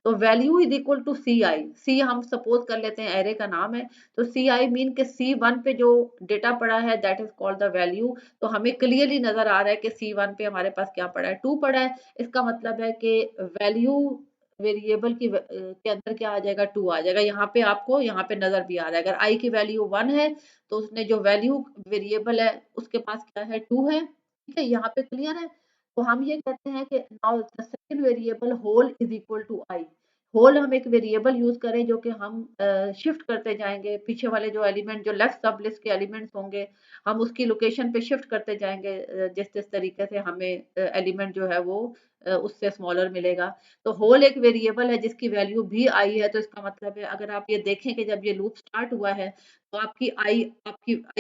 तो वैल्यू इज इक्वल टू सी आई। सी हम सपोज कर लेते हैं एरे का नाम है, तो सी आई मीन के C1 पे जो डेटा पड़ा है that is called the value. तो हमें क्लियरली नजर आ रहा है कि C1 पे हमारे पास क्या पड़ा है? 2 पड़ा है। इसका मतलब है कि वैल्यू वेरिएबल की के अंदर क्या आ जाएगा? 2 आ जाएगा। यहाँ पे आपको यहाँ पे नजर भी आ रहा है, अगर आई की वैल्यू 1 है तो उसने जो वैल्यू वेरिएबल है उसके पास क्या है? 2 है। ठीक है, यहाँ पे क्लियर है। तो हम ये कहते हैं कि now the second variable hole is equal to I. Hole हम एक वेरिएबल यूज करें जो कि हम शिफ्ट करते जाएंगे, पीछे वाले जो एलिमेंट जो लेफ्ट सब लिस्ट के एलिमेंट्स होंगे हम उसकी लोकेशन पे शिफ्ट करते जाएंगे, जिस जिस तरीके से हमें एलिमेंट जो है वो उससे स्मॉलर मिलेगा। तो होल एक वेरिएबल है जिसकी वैल्यू भी आई है, तो इसका मतलब है अगर आप ये देखें कि जब ये लूप स्टार्ट हुआ है तो आपकी आई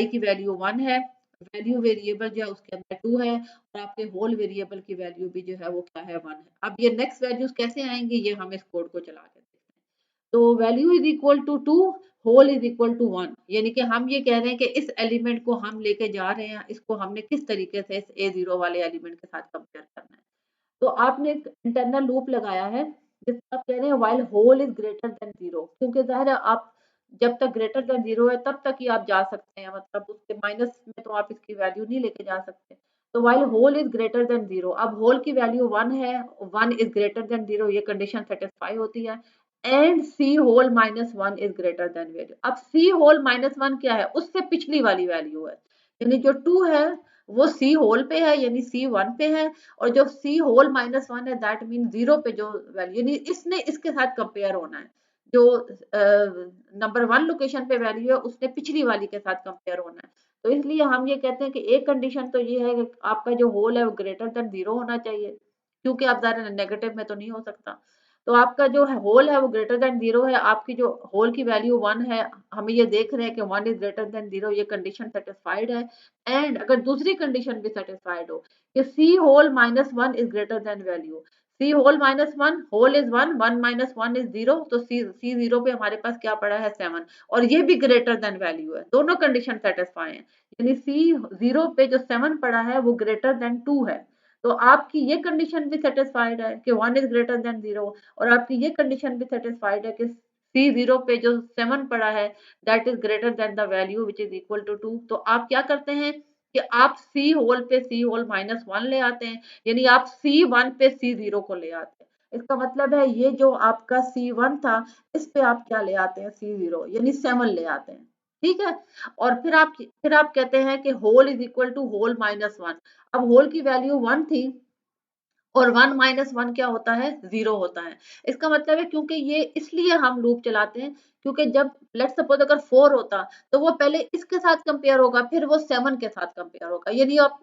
की वैल्यू 1 है, वैल्यू वेरिएबल जो है उसके अंदर 2 है, और आपके होल वेरिएबल की वैल्यू भी जो है वो क्या है? 1 है। अब ये नेक्स्ट वैल्यूज कैसे आएंगी ये हम इस कोड को चला के देखते हैं। तो value is equal to 2, hole is equal to 1, यानी कि हम ये कह रहे हैं कि इस एलिमेंट को हम लेके जा रहे हैं, इसको हमने किस तरीके से इस A0 वाले एलिमेंट के साथ कंपेयर करना है। तो आपने एक इंटरनल लूप लगाया है जिसमें आप कह रहे हैं while hole is greater than 0, क्योंकि जाहिर है आप जब तक ग्रेटर देन 0 है तब तक ही आप जा सकते हैं, मतलब उसके माइनस में तो आप इसकी वैल्यू नहीं लेके जा सकते। तो while hole is greater than 0, अब होल की वैल्यू 1 है, 1 इज ग्रेटर देन 0, ये कंडीशन सेटिस्फाई होती है। And C whole minus 1 is greater than value. अब सी होल माइनस 1 क्या है? उससे पिछली वाली वैल्यू है, यानी जो 2 है वो सी होल पे है यानी C1 पे है, और जो C होल माइनस 1 है दैट मीन 0 पे जो वैल्यू, यानी इसने इसके साथ कंपेयर होना है। जो नंबर 1 लोकेशन पे वैल्यू है उसने पिछली वाली के साथ कंपेयर होना है। तो इसलिए हम ये कहते हैं कि एक कंडीशन तो ये है कि आपका जो होल है वो ग्रेटर देन 0 होना चाहिए, क्योंकि आप ज़्यादा नेगेटिव में तो नहीं हो सकता। तो आपका जो होल है वो ग्रेटर देन 0 है, आपकी जो होल की वैल्यू 1 है, हमें ये देख रहे हैं कि 1 इज ग्रेटर देन 0, ये कंडीशन सेटिस्फाइड है। एंड अगर दूसरी कंडीशन भी सेटिस्फाइड हो कि C whole minus 1 is greater than value, C whole minus 1, whole is 1, 1 minus 1 is 0, तो सी 0 पे हमारे पास क्या पड़ा है? 7, और ये भी ग्रेटर देन वैल्यू है, दोनों कंडीशन सेटिस्फाई है, यानी सी 0 पे जो 7 पड़ा है वो ग्रेटर देन 2 है। तो आपकी ये कंडीशन भी सेटिस्फाइड है कि 1 इज ग्रेटर देन 0, और आपकी ये कंडीशन भी सेटिस्फाइड है कि सी 0 पे जो 7 पड़ा है that is greater than the value which is equal to 2। तो आप क्या करते हैं कि आप सी होल पे सी होल माइनस 1 ले आते हैं, यानी आप C1 पे C0 को ले आते हैं। इसका मतलब है ये जो आपका C1 था इस पे आप क्या ले आते हैं? C0 यानी 7 ले आते हैं। ठीक है, और फिर आप कहते हैं कि hole is equal to hole minus 1। अब होल की वैल्यू 1 थी और 1 माइनस 1 क्या होता है? 0 होता है। इसका मतलब है क्योंकि ये इसलिए हम लूप चलाते हैं क्योंकि जब लेट्स सपोज अगर 4 होता तो वो पहले इसके साथ कंपेयर होगा फिर वो 7 के साथ कंपेयर होगा, यानी आप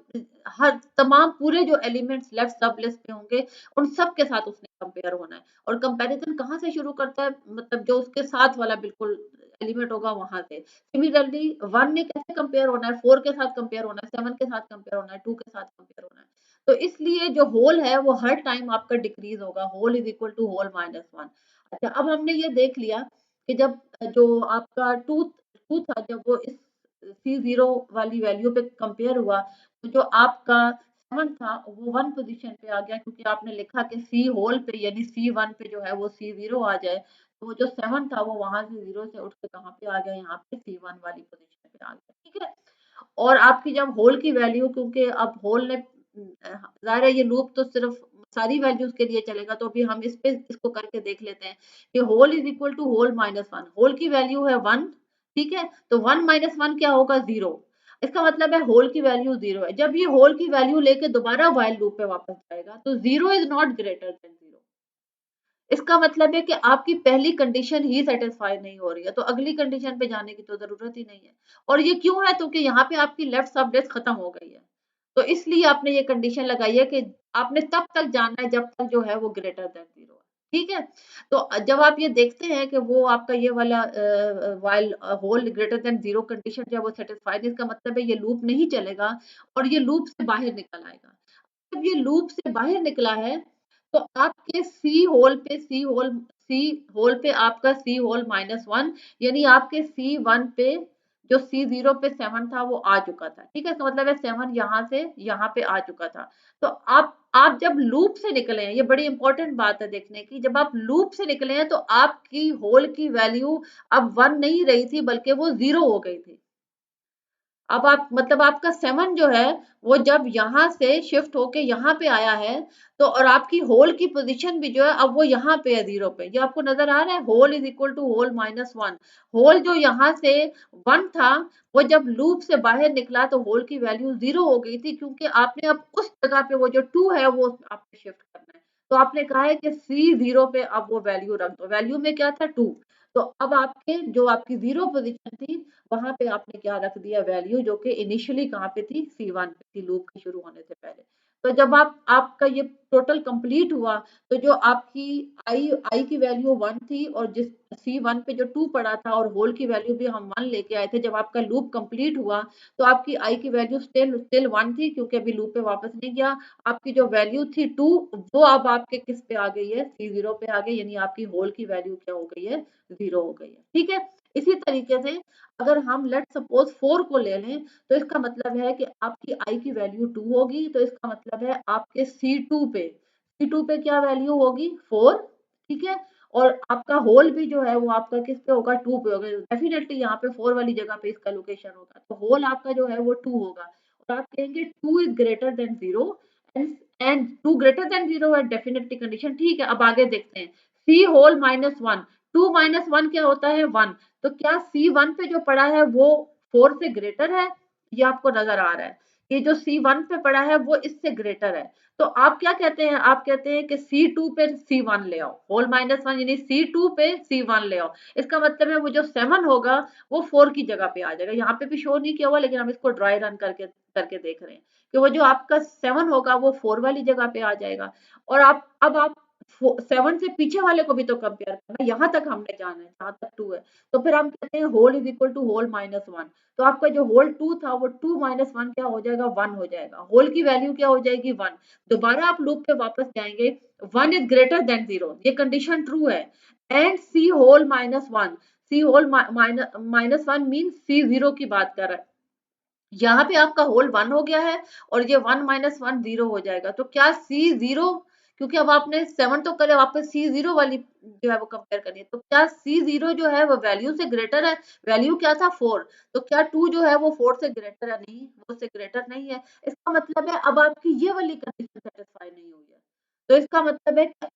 हर तमाम पूरे जो एलिमेंट्स लेफ्ट सब लिस्ट पे होंगे उन सब के साथ उसने कंपेयर होना है। और कंपैरिजन कहाँ से शुरू करता है? मतलब जो उसके साथ वाला बिल्कुल एलिमेंट होगा वहां से। सिमिलरली 1 ने कैसे कंपेयर होना है? 4 के साथ कंपेयर होना है, 7 के साथ कंपेयर होना है, 2 के साथ कंपेयर होना है। तो इसलिए जो होल है वो हर टाइम आपका डिक्रीज होगा, hole is equal to hole minus 1। अच्छा, अब हमने ये देख लिया कि जब जो आपका टू टू था, जब वो इस C0 वाली वैल्यू पे कंपेयर हुआ, तो जो आपका 7 था वो 1 पोजीशन पे आ गया, क्योंकि आपने लिखा कि C होल पे यानी C1 पे जो है वो C0 आ जाए, तो वो जो 7 था वो वहां से 0 से उठ के कहाँ पे आ गया, यहाँ पे C1 वाली पोजीशन पे आ गया। ठीक है, और आपकी जब होल की वैल्यू, क्योंकि अब होल ने ज़ाहिर है ये लूप तो सिर्फ सारी वैल्यूज के लिए चलेगा, तो अभी हम इस पे इसको करके देख लेते हैं कि hole is equal to hole minus one. Hole की वैल्यू है 1, ठीक है, तो 1 माइनस 1 क्या होगा, 0। इसका मतलब है होल की वैल्यू 0 है। जब ये होल की वैल्यू लेके दोबारा व्हाइल लूप पे वापस जाएगा तो 0 इज नॉट ग्रेटर देन 0। इसका मतलब है कि आपकी पहली कंडीशन ही सेटिस्फाई नहीं हो रही है, तो अगली कंडीशन पे जाने की तो जरूरत ही नहीं है। और ये क्यों है, क्योंकि यहाँ पे आपकी लेफ्ट सब लिस्ट खत्म हो गई है, तो इसलिए आपने ये कंडीशन लगाई है कि आपने तब तक जाना है जब तक जो है वो ग्रेटर देन 0 है। ठीक है, तो जब आप ये देखते हैं कि वो आपका ये वाला while hole greater than 0 condition जो है वो सेटिस्फाइड, इसका मतलब है ये लूप नहीं चलेगा और ये लूप से बाहर निकल आएगा। जब ये लूप से बाहर निकला है, तो आपके सी होल पे आपका सी होल माइनस वन, यानी आपके C1 पे जो C0 पे 7 था वो आ चुका था। ठीक है, इसका मतलब है 7 यहाँ से यहाँ पे आ चुका था। तो आप जब लूप से निकले हैं, ये बड़ी इंपॉर्टेंट बात है देखने की, जब आप लूप से निकले हैं तो आपकी होल की वैल्यू अब 1 नहीं रही थी, बल्कि वो 0 हो गई थी। अब आप मतलब आपका 7 जो है वो जब यहाँ से शिफ्ट होके यहाँ पे आया है, तो और आपकी होल की पोजीशन भी जो है अब वो यहाँ पे है 0 पे। ये आपको नजर आ रहा है, hole is equal to hole minus one. Hole जो यहाँ से 1 था, वो जब लूप से बाहर निकला तो होल की वैल्यू 0 हो गई थी, क्योंकि आपने अब उस जगह पे वो जो 2 है वो आपने शिफ्ट करना है। तो आपने कहा है कि C0 पे अब वो वैल्यू रख दो। वैल्यू में क्या था, 2। तो अब आपके जो आपकी 0 पोजीशन थी, वहां पे आपने क्या रख दिया, वैल्यू, जो कि इनिशियली कहाँ पे थी, C1 पे थी, लूप के शुरू होने से पहले। तो जब आपका ये टोटल कंप्लीट हुआ, तो जो आपकी आई की वैल्यू 1 थी और जिस C1 पे जो 2 पड़ा था और होल की वैल्यू भी हम 1 लेके आए थे, जब आपका लूप कंप्लीट हुआ तो आपकी आई की वैल्यू स्टिल स्टिल 1 थी, क्योंकि अभी लूप पे वापस नहीं गया। आपकी जो वैल्यू थी 2, वो अब आपके किस पे आ गई है, C0 पे आ गई, यानी आपकी होल की वैल्यू क्या हो गई है, 0 हो गई है। ठीक है, इसी तरीके से अगर हम लेट सपोज 4 को ले लें, तो इसका मतलब है कि आपकी आई की वैल्यू 2 होगी, तो इसका मतलब है आपके C2 पे क्या वैल्यू होगी, 4। ठीक है, और आपका होल भी जो है वो आपका किस पे होगा, 2 पे होगा। डेफिनेटली यहाँ पे 4 वाली जगह पे इसका लोकेशन होगा, तो होल आपका जो है वो 2 होगा। और आप कहेंगे 2 is greater than 0 and 2 greater than 0 है डेफिनेटली कंडीशन। ठीक है, अब आगे देखते हैं, C hole minus one, 2 minus 1 क्या होता है, 1। तो क्या C1 पे जो पड़ा है वो 4 से ग्रेटर है, ये आपको नजर आ रहा है कि जो C1 पे पड़ा है वो इससे ग्रेटर है। तो आप क्या कहते हैं, आप कहते हैं कि C2 पे C1 ले आओ, होल माइनस वन यानी C2 पे C1 ले आओ। इसका मतलब है वो जो 7 होगा वो 4 की जगह पे आ जाएगा। यहाँ पे भी शो नहीं किया हुआ, लेकिन हम इसको ड्राई रन करके करके देख रहे हैं कि वो जो आपका 7 होगा वो 4 वाली जगह पे आ जाएगा। और आप 7 से पीछे वाले को भी तो कंपेयर करना, यहाँ तक हमने जाना है जहाँ तक 2 है। तो फिर हम कहते हैं hole is equal to hole minus one. तो आपका जो होल 2 था वो 2 माइनस 1 क्या हो जाएगा, 1 हो जाएगा। होल की वैल्यू क्या हो जाएगी, 1। दोबारा आप लूप पे वापस जाएंगे, 1 इज ग्रेटर देन 0, ये कंडीशन ट्रू है। And C whole minus one, C whole minus one mean C0 की बात कर रहा है। यहाँ पे आपका होल 1 हो गया है और ये 1 माइनस 1 0 हो जाएगा। तो क्या C0, क्योंकि अब आपने 7 तो करे, आपको C0 वाली जो है वो कंपेयर करनी है, तो क्या C0 जो है वो वैल्यू से ग्रेटर है, वैल्यू क्या था, 4। तो क्या 2 जो है वो 4 से ग्रेटर है, नहीं, वो से ग्रेटर नहीं है। इसका मतलब है अब आपकी ये वाली कंडीशन सेटिस्फाई नहीं हुई है, तो इसका मतलब है कि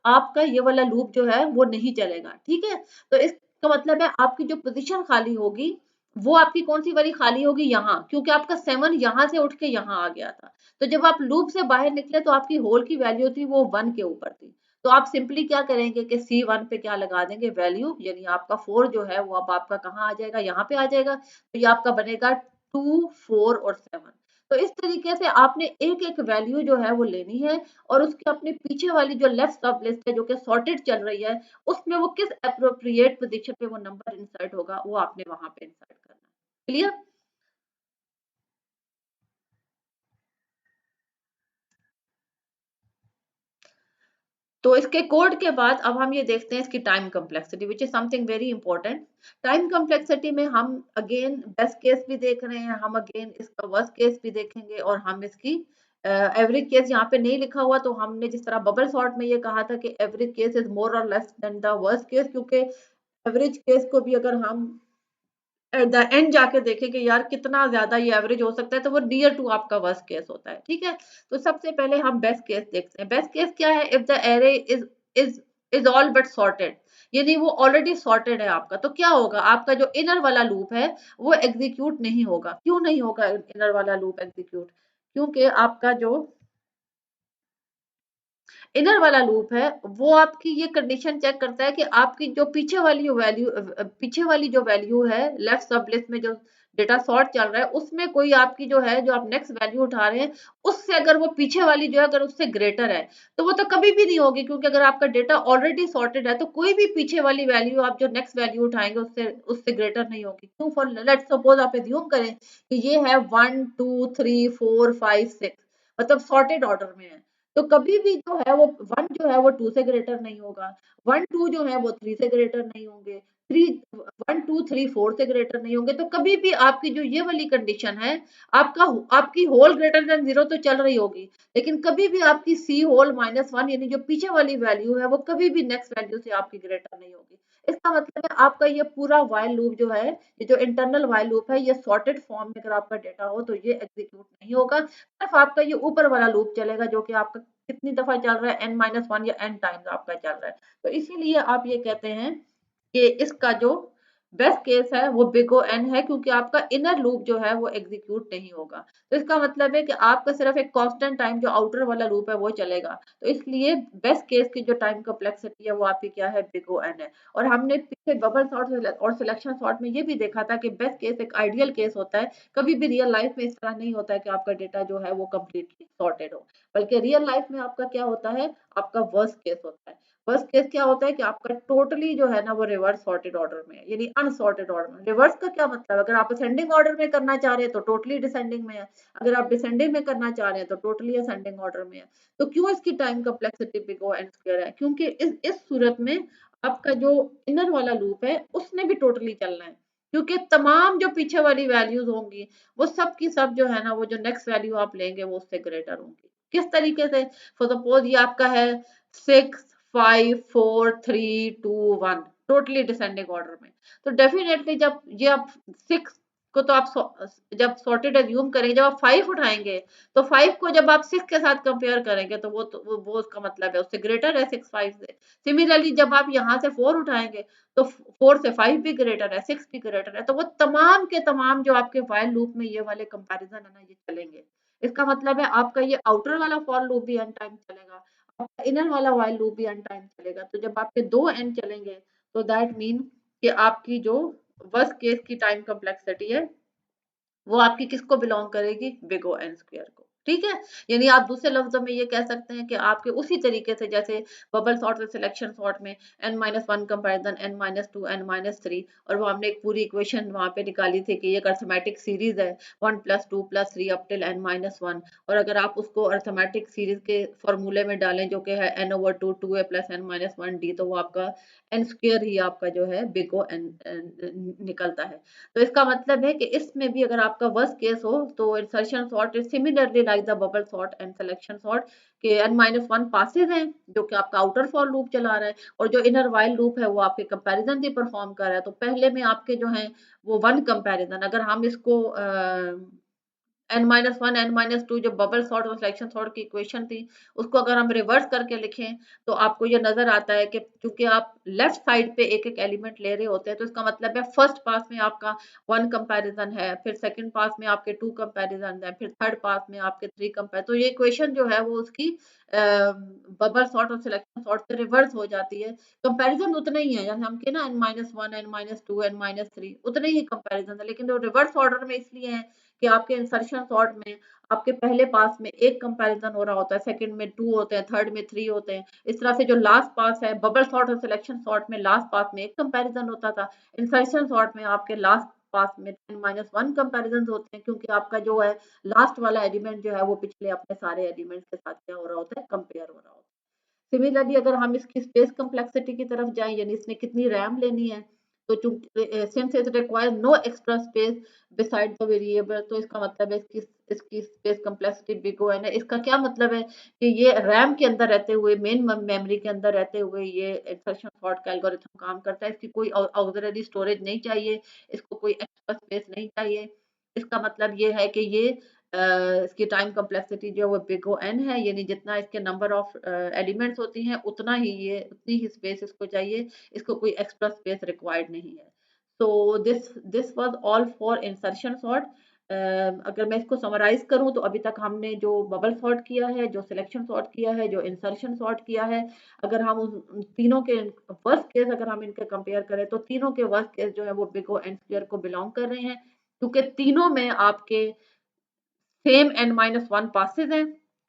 आपका ये वाला लूप जो है वो नहीं चलेगा। ठीक है, तो इसका मतलब है आपकी जो पोजीशन खाली होगी वो आपकी कौन सी वाली खाली होगी, यहाँ, क्योंकि आपका 7 यहाँ से उठ के यहाँ आ गया था। तो जब आप लूप से बाहर निकले तो आपकी होल की वैल्यू थी वो 1 के ऊपर थी। तो आप सिंपली क्या करेंगे कि C1 पे क्या लगा देंगे, वैल्यू, यानी आपका 4 जो है वो अब आपका कहाँ आ जाएगा, यहाँ पे आ जाएगा। तो ये आपका बनेगा 2, 4 और 7। तो इस तरीके से आपने एक एक वैल्यू जो है वो लेनी है और उसके अपने पीछे वाली जो लेफ्ट सब लिस्ट है जो कि सॉर्टेड चल रही है, उसमें वो किस अप्रोप्रिएट पोजीशन पे वो नंबर इंसर्ट होगा वो आपने वहां पे इंसर्ट करना है। क्लियर? तो इसके कोड के बाद अब हम ये देखते हैं इसकी time complexity, which is something very important. Time complexity में हम अगेन बेस्ट केस भी देख रहे हैं, हम अगेन इसका वर्स्ट केस भी देखेंगे, और हम इसकी एवरेज केस यहाँ पे नहीं लिखा हुआ, तो हमने जिस तरह बबल सॉर्ट में ये कहा था कि एवरेज केस इज मोर और less than the worst case, क्योंकि एवरेज केस को भी अगर हम एट द एंड जाके देखें कि यार कितना ज्यादा ये एवरेज हो सकता है, तो वो नियर टू आपका वर्स्ट केस होता है। ठीक है, तो सबसे पहले हम बेस्ट केस देखते हैं। बेस्ट केस क्या है? If the array is is all but sorted, यानी वो ऑलरेडी सॉर्टेड है आपका, तो क्या होगा? आपका जो इनर वाला लूप है वो एग्जीक्यूट नहीं होगा। क्यों नहीं होगा इनर वाला लूप एग्जीक्यूट? क्योंकि आपका जो इनर वाला लूप है वो आपकी ये कंडीशन चेक करता है कि आपकी जो पीछे वाली जो वैल्यू है लेफ्ट सब लिस्ट में जो डेटा सॉर्ट चल रहा है, उसमें कोई आपकी जो है, जो आप नेक्स्ट वैल्यू उठा रहे हैं, उससे अगर वो पीछे वाली जो है अगर उससे ग्रेटर है, तो वो तो कभी भी नहीं होगी, क्योंकि अगर आपका डेटा ऑलरेडी सॉर्टेड है तो कोई भी पीछे वाली वैल्यू आप जो नेक्स्ट वैल्यू उठाएंगे उससे उससे ग्रेटर नहीं होगी। क्यों? फॉर लेट्स सपोज आप एज्यूम करें कि ये है 1 2 3 4 5 6, मतलब सॉर्टेड ऑर्डर में है, तो कभी भी जो है वो 1 जो है वो 2 से ग्रेटर नहीं होगा, 1 2 जो है वो 3 से ग्रेटर नहीं होंगे, 3 1 2 3 4 से ग्रेटर नहीं होंगे। तो कभी भी आपकी जो ये वाली कंडीशन है, आपका आपकी होल ग्रेटर देन 0 तो चल रही होगी, लेकिन कभी भी आपकी सी होल -1 यानी जो पीछे वाली वैल्यू है वो कभी भी नेक्स्ट वैल्यू से आपकी ग्रेटर नहीं होगी। इसका मतलब है आपका ये पूरा व्हाइल लूप जो है, ये जो इंटरनल व्हाइल लूप है, ये सॉर्टेड फॉर्म में अगर आपका डेटा हो तो ये एग्जीक्यूट नहीं होगा। सिर्फ आपका ये ऊपर वाला लूप चलेगा, जो कि आपका कितनी दफा चल रहा है, n-1 या n टाइम्स आपका चल रहा है। तो इसीलिए आप ये कहते हैं कि इसका जो बेस्ट केस है वो बिग ओ एन है, क्योंकि आपका इनर लूप जो है वो एग्जीक्यूट नहीं होगा। तो इसका मतलब है कि आपका सिर्फ एक कांस्टेंट टाइम जो आउटर वाला लूप है वो चलेगा। तो इसलिए बेस्ट केस की जो टाइम कॉम्प्लेक्सिटी है वो आपकी क्या है? बिग ओ एन है। और हमने पीछे बबल सॉर्ट और सिलेक्शन सॉर्ट में ये भी देखा था कि बेस्ट केस एक आइडियल केस होता है। कभी भी रियल लाइफ में इस तरह नहीं होता है कि आपका डेटा जो है वो कंप्लीटली सॉर्टेड हो, बल्कि रियल लाइफ में आपका क्या होता है? आपका वर्स्ट केस होता है। फर्स्ट केस क्या होता है कि आपका टोटली जो है ना वो रिवर्स सॉर्टेड ऑर्डर में है, यानी अनसॉर्टेड ऑर्डर में। रिवर्स का क्या मतलब? अगर आप असेंडिंग ऑर्डर में करना चाह रहे हैं तो टोटली डिसेंडिंग में है, अगर आप डिसेंडिंग में करना चाह रहे हैं तो टोटली असेंडिंग ऑर्डर में है। तो क्यों इसकी time complexity big O N square है? क्योंकि इस सूरत में आपका जो इनर वाला लूप है उसने भी टोटली चलना है, क्योंकि तमाम जो पीछे वाली वैल्यूज होंगी वो सब की सब जो है ना, वो जो नेक्स्ट वैल्यू आप लेंगे वो उससे ग्रेटर होंगी। किस तरीके से? फॉर सपोज ये आपका है 6 5 4 3 2 1, टोटली डिसेंडिंग ऑर्डर में, तो डेफिनेटली जब ये आप 6 को तो आप जब सॉर्टेड एज्यूम करेंगे, जब आप 5 उठाएंगे तो 5 को जब आप 6 के साथ कंपेयर करेंगे तो वो उसका मतलब है उससे ग्रेटर है 6 5 से। सिमिलरली जब आप यहाँ से 4 उठाएंगे तो 4 से 5 भी ग्रेटर है, 6 भी ग्रेटर है, तो वो तमाम के तमाम जो आपके व्हाइल लूप में ये वाले कंपैरिजन है ना, ये चलेंगे। इसका मतलब है आपका ये आउटर वाला फॉर लूप भी अन टाइम चलेगा, आपका इनर वाला व्हाइल लूप भी अन टाइम चलेगा। तो जब आपके दो एन चलेंगे तो दैट मीन कि आपकी जो वर्स्ट केस की टाइम कॉम्प्लेक्सिटी है वो आपकी किसको बिलोंग करेगी? बिग ओ एन स्क्वायर को। ठीक है, यानी आप दूसरे लफ्जों में ये कह सकते हैं कि आपके उसी तरीके से जैसे बबल सॉर्ट और सिलेक्शन सॉर्ट में n-1 कंपैरिजन n-2 n-3, और वो हमने एक पूरी इक्वेशन वहां पे निकाली थी कि ये एक अर्थमेटिक सीरीज है 1 + 2 + 3 अप टिल n-1, और अगर आप उसको अर्थमेटिक सीरीज के फॉर्मूले में डालें जो कि है n/2 2a + n-1d, तो वो आपका n स्क्वायर ही आपका जो है बिग ओ एन निकलता है। तो इसका मतलब है कि इसमें भी अगर आपका वर्स्ट केस हो तो insertion sort is similarly like the bubble sort and selection sort के n-1 पासेस हैं जो कि आपका आउटर फॉर लूप चला रहा है, और जो इनर व्हाइल लूप है वो आपके कंपैरिजन भी परफॉर्म कर रहा है। तो पहले में आपके जो है वो 1 कंपैरिजन, अगर हम इसको n-1 n-2 जो बबल सॉर्ट और सिलेक्शन सॉर्ट की इक्वेशन थी उसको अगर हम रिवर्स करके लिखें तो आपको ये नजर आता है कि क्योंकि आप लेफ्ट साइड पे एक एक एलिमेंट ले रहे होते हैं, तो इसका मतलब है फर्स्ट पास में आपका 1 कंपैरिजन है, फिर सेकंड पास में आपके 2 कंपैरिजन है, फिर थर्ड पास में आपके 3 कंपैर, तो ये इक्वेशन जो है वो उसकी बबल सॉर्ट और सिलेक्शन सॉर्ट से रिवर्स हो जाती है। कंपैरिजन उतना ही है, जैसे हम के ना n-1 n-2 n-3 उतने ही कंपैरिजन है, लेकिन वो रिवर्स ऑर्डर में इसलिए है कि आपके इंसर्शन सॉर्ट में आपके पहले पास में एक कंपैरिजन हो रहा होता है, सेकंड में 2 होते हैं, थर्ड में 3 होते हैं। इस तरह से जो लास्ट पास है बबल सॉर्ट और सिलेक्शन सॉर्ट में लास्ट पास में एक कंपैरिजन होता था, इंसर्शन सॉर्ट में आपके लास्ट पास में n-1 कंपैरिजन होते हैं, क्योंकि आपका जो है लास्ट वाला एलिमेंट जो है वो पिछले अपने सारे एलिमेंट्स के साथ क्या हो रहा होता है? कंपेयर हो रहा होता है। सिमिलरली अगर हम इसकी स्पेस कम्प्लेक्सिटी की तरफ जाएं, यानी इसने कितनी रैम लेनी है, तो चूंकि since it require no extra space beside the variable, तो इसका मतलब है इसकी इसकी space complexity big O N है। इसका क्या मतलब है कि ये रैम के अंदर रहते हुए, मेन मेमोरी के अंदर रहते हुए ये इंसर्शन सॉर्ट का एल्गोरिथम काम करता है। इसकी कोई ऑक्सिलरी स्टोरेज नहीं चाहिए, इसको कोई एक्स्ट्रा स्पेस नहीं चाहिए। इसका मतलब ये है कि ये इसकी टाइम कम्प्लेक्सिटी जो है वो बिग ओ एन है, यानी जितना इसके नंबर ऑफ एलिमेंट्स होती हैं उतना ही ये उतनी ही स्पेस इसको चाहिए, इसको कोई एक्स्ट्रा स्पेस रिक्वायर्ड नहीं है। So this was all for insertion sort. अगर मैं इसको समराइज करूं तो अभी तक हमने जो बबल सॉर्ट किया है, जो सिलेक्शन सॉर्ट किया है, जो इंसर्शन सॉर्ट किया है, अगर हम उन तीनों के वर्स्ट केस अगर हम इनके कंपेयर करें तो तीनों के वर्स्ट केस जो है वो बिग ओ एन स्क्वायर को बिलोंग कर रहे हैं, क्योंकि तीनों में आपके same n minus one passes हैं।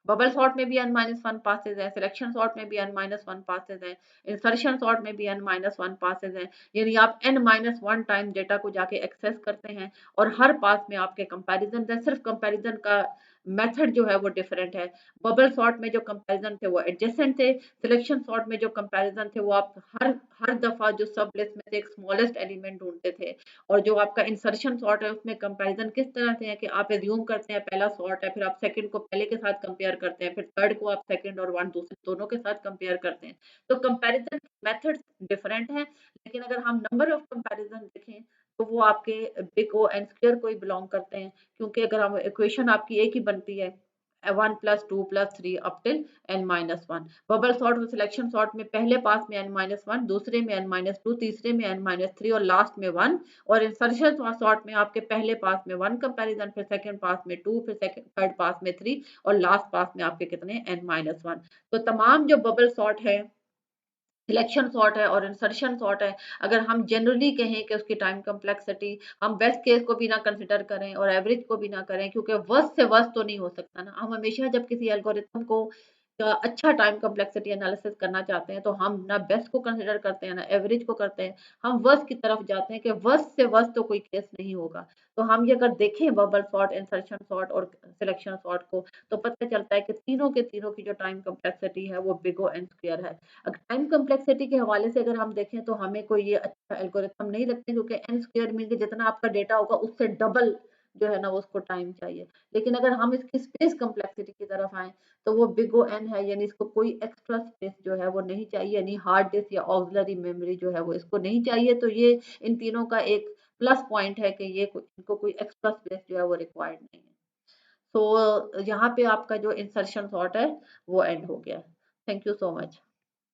बबल सॉर्ट में भी n माइनस वन पासेज है, सिलेक्शन सॉर्ट में भी n माइनस वन पासेज है, इंसर्शन सॉर्ट में भी n माइनस वन पासेज है। यानी आप n minus one time data को जाके एक्सेस करते हैं और हर पास में आपके कंपैरिजन है। सिर्फ कंपैरिजन का मेथड जो है वो डिफरेंट है। बबल सॉर्ट में जो कंपैरिजन थे वो एडजेसेंट थे, सिलेक्शन सॉर्ट में जो कंपैरिजन थे वो आप हर हर दफा जो सब लिस्ट में से एक स्मॉलेस्ट एलिमेंट ढूंढते थे। और जो आपका इंसर्शन सॉर्ट है उसमें कंपैरिजन किस तरह से है कि आप एज्यूम करते हैं पहला सॉर्ट है, फिर आप सेकंड को पहले के साथ कंपेयर करते हैं, फिर थर्ड को आप सेकंड और वन दूसरे दोनों के साथ कंपेयर करते हैं। तो कंपैरिजन मेथड्स डिफरेंट हैं, लेकिन अगर हम नंबर ऑफ कंपैरिजन देखें तो वो आपके बिग ओ एन स्क्वायर को ही बिलोंग करते हैं, क्योंकि अगर हम इक्वेशन आपकी एक ही बनती है 1 + 2 + 3 up till n minus one. Bubble sort और सिलेक्शन सॉर्ट में पहले पास में n माइनस वन, दूसरे में n माइनस टू, तीसरे में n माइनस थ्री और लास्ट में वन। और इंसर्शन सॉर्ट में आपके पहले पास में वन कंपैरिजन, फिर सेकंड पास में टू, फिर सेकंड थर्ड पास में थ्री और लास्ट पास में आपके कितने n माइनस वन। तो तमाम जो बबल सॉर्ट है, सिलेक्शन सॉर्ट है और इंसर्शन सॉर्ट है, अगर हम जनरली कहें कि उसकी टाइम कम्प्लेक्सिटी हम बेस्ट केस को भी ना कंसिडर करें और एवरेज को भी ना करें, क्योंकि वर्स्ट से वर्स्ट तो नहीं हो सकता ना। हम हमेशा जब किसी एल्गोरिथम को का अच्छा टाइम कम्प्लेक्सिटी एनालिसिस करना चाहते हैं तो हम ना बेस्ट को कंसिडर करते हैं ना एवरेज को करते हैं, हम वर्स्ट की तरफ जाते हैं कि वर्स्ट से वर्स्ट तो कोई केस नहीं होगा। तो हम ये अगर देखें बबल सॉर्ट, इंसर्शन सॉर्ट और सिलेक्शन सॉर्ट को, तो पता चलता है कि तीनों के तीनों की जो टाइम कम्प्लेक्सिटी है वो बिग ओ एन स्क्वायर है। अगर टाइम कम्प्लेक्सिटी के हवाले से अगर हम देखें तो हमें कोई ये अच्छा एल्गोरिथम नहीं लगते, क्योंकि एन स्क्वायर मीन कि जितना आपका डेटा होगा उससे डबल जो है ना वो उसको टाइम चाहिए। लेकिन अगर हम इसकी स्पेस कम्प्लेक्सिटी की तरफ आए तो वो बिग ओ एन है, यानी इसको कोई एक्स्ट्रा स्पेस जो है वो नहीं चाहिए, यानी हार्ड डिस्क या ऑक्सिलरी मेमोरी जो है वो इसको नहीं चाहिए। तो ये इन तीनों का एक प्लस पॉइंट है कि ये इनको कोई एक्स्ट्रा स्पेस जो है वो रिक्वायर्ड नहीं है। तो यहाँ पे आपका जो इंसर्शन सॉर्ट है वो एंड हो गया। Thank you so much.